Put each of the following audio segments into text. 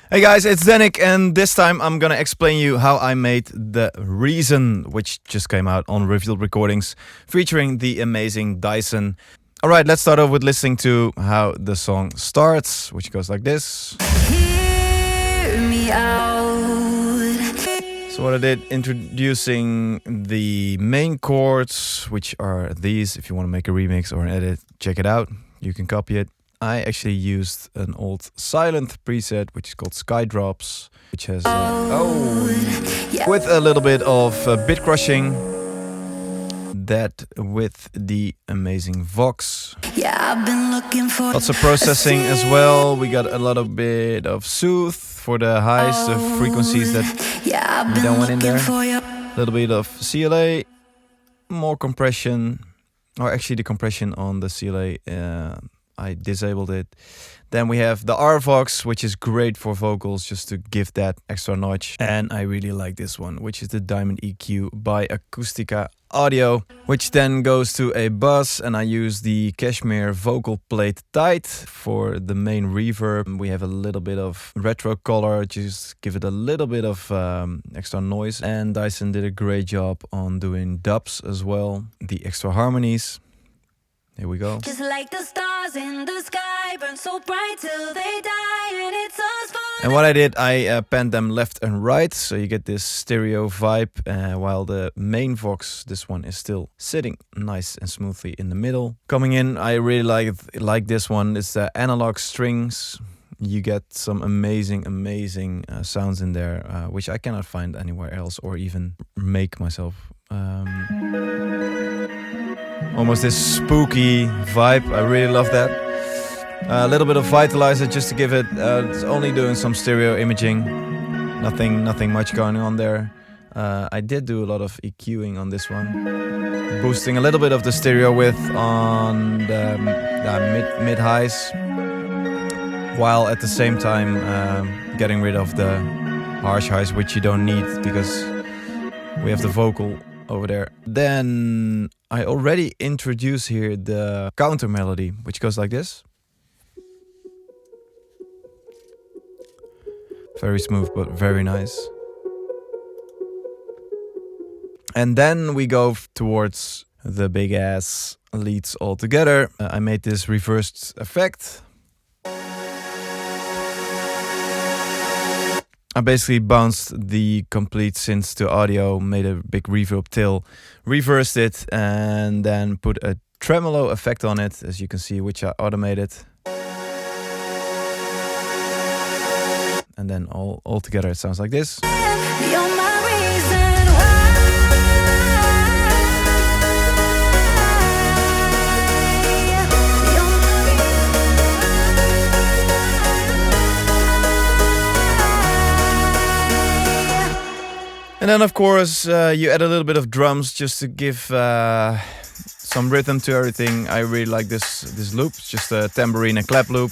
Hey guys, it's Dannic, and this time I'm gonna explain you how I made the Reason, which just came out on Revealed Recordings, featuring the amazing Dyson. Alright, let's start off with listening to how the song starts, which goes like this. Hear me out. So what I did, introducing the main chords, which are these. If you want to make a remix or an edit, check it out. You can copy it. I actually used an old silent preset, which is called Sky Drops, which has with a little bit of bit crushing. That with the amazing Vox. Yeah, I've been looking for lots of processing as well. We got a lot of bit of soothe for the highs, the frequencies that we don't want in there. A little bit of CLA, more compression, or actually the compression on the CLA. I disabled it. Then we have the RVox, which is great for vocals, just to give that extra notch. And I really like this one, which is the Diamond EQ by Acoustica Audio, which then goes to a buzz, and I use the Cashmere vocal plate tight for the main reverb. We have a little bit of retro color, just give it a little bit of extra noise. And Dyson did a great job on doing dubs as well, the extra harmonies. Here we go. Just like the stars in the sky, burn so bright till they die, and it's us for. And what I did, I panned them left and right, so you get this stereo vibe, while the main Vox, this one, is still sitting nice and smoothly in the middle. Coming in, I really like this one. It's the analog strings. You get some amazing sounds in there, which I cannot find anywhere else or even make myself. Almost this spooky vibe. I really love that. A little bit of vitalizer just to give it. It's only doing some stereo imaging. Nothing much going on there. I did do a lot of EQing on this one, boosting a little bit of the stereo width on the mid highs, while at the same time getting rid of the harsh highs, which you don't need because we have the vocal over there. Then I already introduced here the counter melody, which goes like this. Very smooth, but very nice. And then we go towards the big ass leads all together. I made this reversed effect. I basically bounced the complete synths to audio, made a big reverb tail, reversed it, and then put a tremolo effect on it, as you can see, which I automated. And then all together it sounds like this. And then, of course, you add a little bit of drums just to give some rhythm to everything. I really like this loop. It's just a tambourine and clap loop,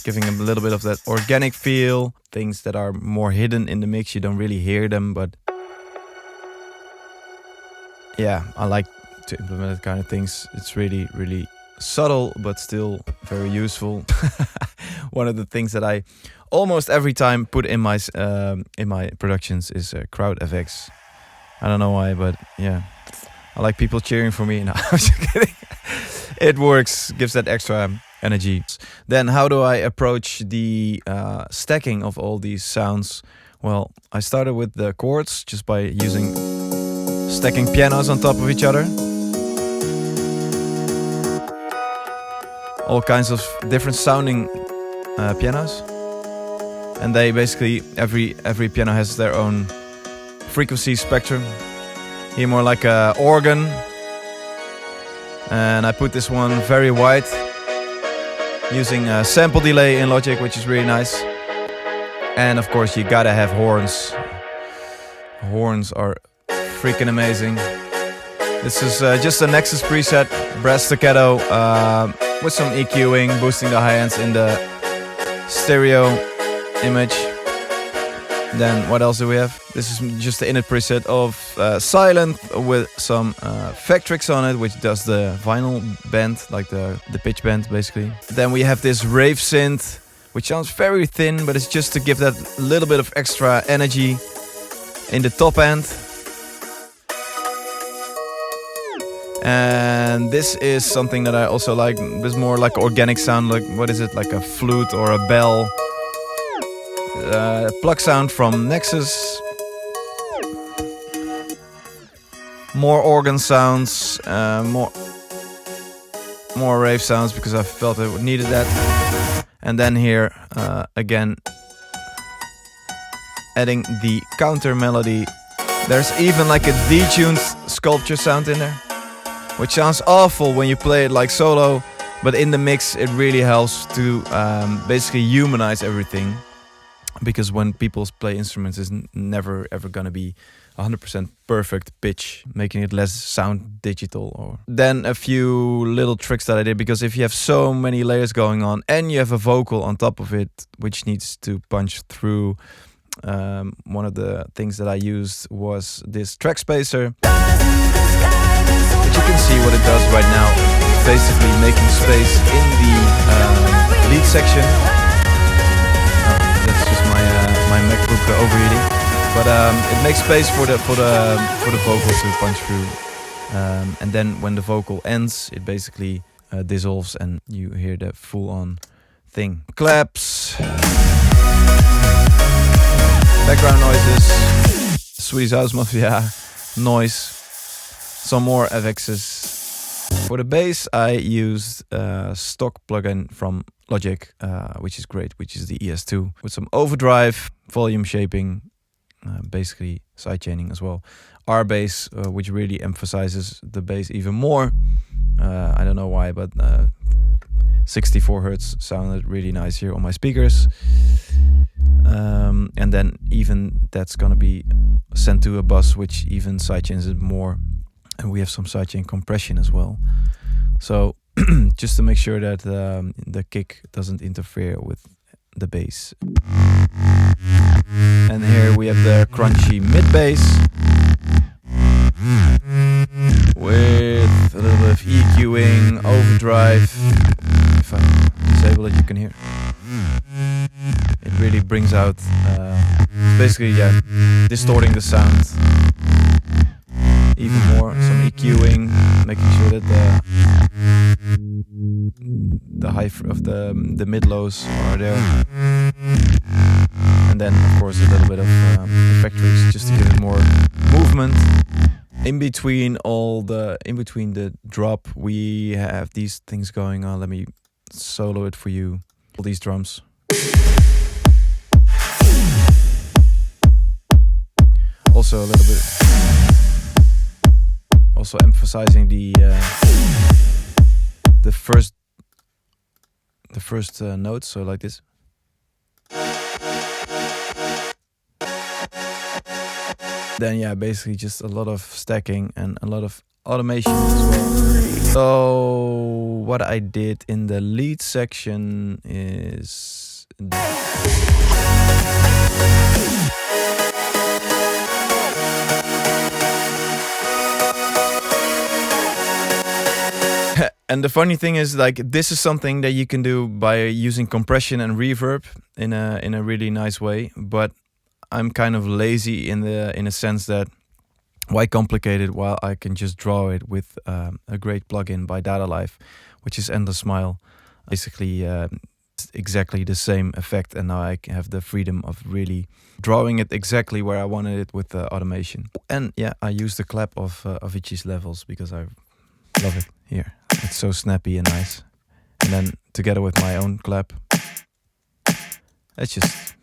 giving a little bit of that organic feel. Things that are more hidden in the mix, you don't really hear them, but yeah, I like to implement that kind of things. It's really subtle, but still very useful. One of the things that I almost every time put in my productions is crowd effects. I don't know why, but yeah, I like people cheering for me. No, I'm just kidding. It works, gives that extra energy. Then how do I approach the stacking of all these sounds? Well, I started with the chords just by stacking pianos on top of each other. All kinds of different sounding pianos. And they basically, every piano has their own frequency spectrum. Here more like a organ. And I put this one very wide, using a sample delay in Logic, which is really nice. And of course you gotta have horns. Horns are freaking amazing. This is just a Nexus preset, brass staccato, with some EQing, boosting the high ends in the stereo image. Then what else do we have? This is just the init preset of silent with some Factrix on it, which does the vinyl bend, like the pitch bend basically. Then we have this rave synth, which sounds very thin, but it's just to give that little bit of extra energy in the top end. And this is something that I also like. This is more like organic sound, like what is it, like a flute or a bell. Plug sound from Nexus. More organ sounds, more rave sounds, because I felt I needed that. And then here, again, adding the counter melody. There's even like a detuned sculpture sound in there, which sounds awful when you play it like solo, but in the mix it really helps to basically humanize everything. Because when people play instruments, it's never ever gonna be 100% perfect pitch, making it less sound digital. Or then a few little tricks that I did, because if you have so many layers going on and you have a vocal on top of it which needs to punch through, one of the things that I used was this track spacer, which you can see what it does right now, basically making space in the lead section. That's just my MacBook overheating, but it makes space for the vocal to punch through, and then when the vocal ends, it basically dissolves and you hear the full-on thing. Claps, background noises, Swedish House Mafia noise, some more effects. For the bass, I used a stock plugin from Logic, which is great, which is the ES2, with some overdrive, volume shaping, basically sidechaining as well. R-bass, which really emphasizes the bass even more. I don't know why, but 64 Hz sounded really nice here on my speakers. And then even that's gonna be sent to a bus, which even sidechains it more. And we have some sidechain compression as well. So just to make sure that the kick doesn't interfere with the bass. And here we have the crunchy mid bass with a little bit of EQing, overdrive. If I disable it, you can hear. It really brings out, basically, yeah, distorting the sound even more. Some EQing, making sure that the high of the mid lows are there, and then of course a little bit of effects just to give it more movement. In between the drop, we have these things going on. Let me solo it for you. All these drums. Also a little bit. Also emphasizing the first notes, so like this. Then yeah, basically just a lot of stacking and a lot of automation as well. So what I did in the lead section is and the funny thing is, like, this is something that you can do by using compression and reverb in a really nice way. But I'm kind of lazy in a sense that why complicate it while I can just draw it with a great plugin by Data Life, which is Endless Smile. Basically, it's exactly the same effect, and now I have the freedom of really drawing it exactly where I wanted it with the automation. And yeah, I use the clap of Avicii's Levels because I love it here. It's so snappy and nice. And then together with my own clap, it's just...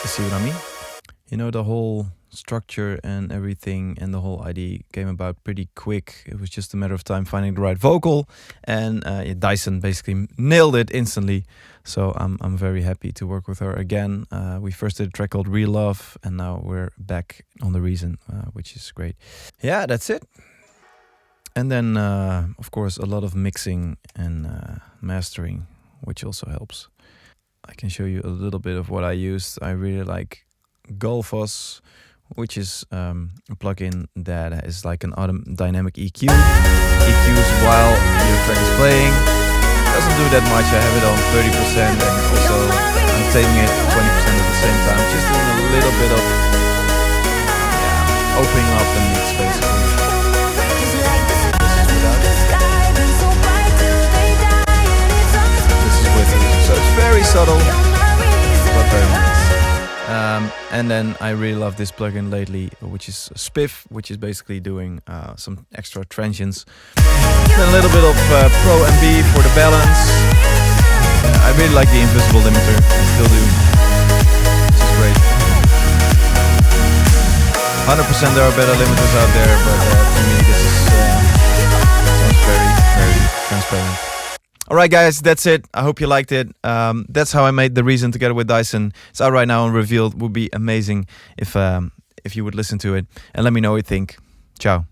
You see what I mean? You know, the whole structure and everything and the whole idea came about pretty quick. It was just a matter of time finding the right vocal, and Dyson basically nailed it instantly. So I'm very happy to work with her again. We first did a track called Real Love, and now we're back on The Reason, which is great. Yeah, that's it. And then, of course, a lot of mixing and mastering, which also helps. I can show you a little bit of what I used. I really like Golfos, which is a plugin that is like an dynamic EQ. EQs while your track is playing. Doesn't do that much. I have it on 30% and also I'm taking it 20% at the same time. Just doing a little bit of opening up the mix basically. This is with it. So it's very subtle, but very nice. And then I really love this plugin lately, which is Spiff, which is basically doing some extra transients. Then a little bit of Pro MB for the balance. I really like the invisible limiter, I still do, which is great. 100% there are better limiters out there, but to me this is sounds very, very transparent. Alright guys, that's it. I hope you liked it. That's how I made The Reason together with Dyson. It's out right now on Revealed. Would be amazing if you would listen to it. And let me know what you think. Ciao.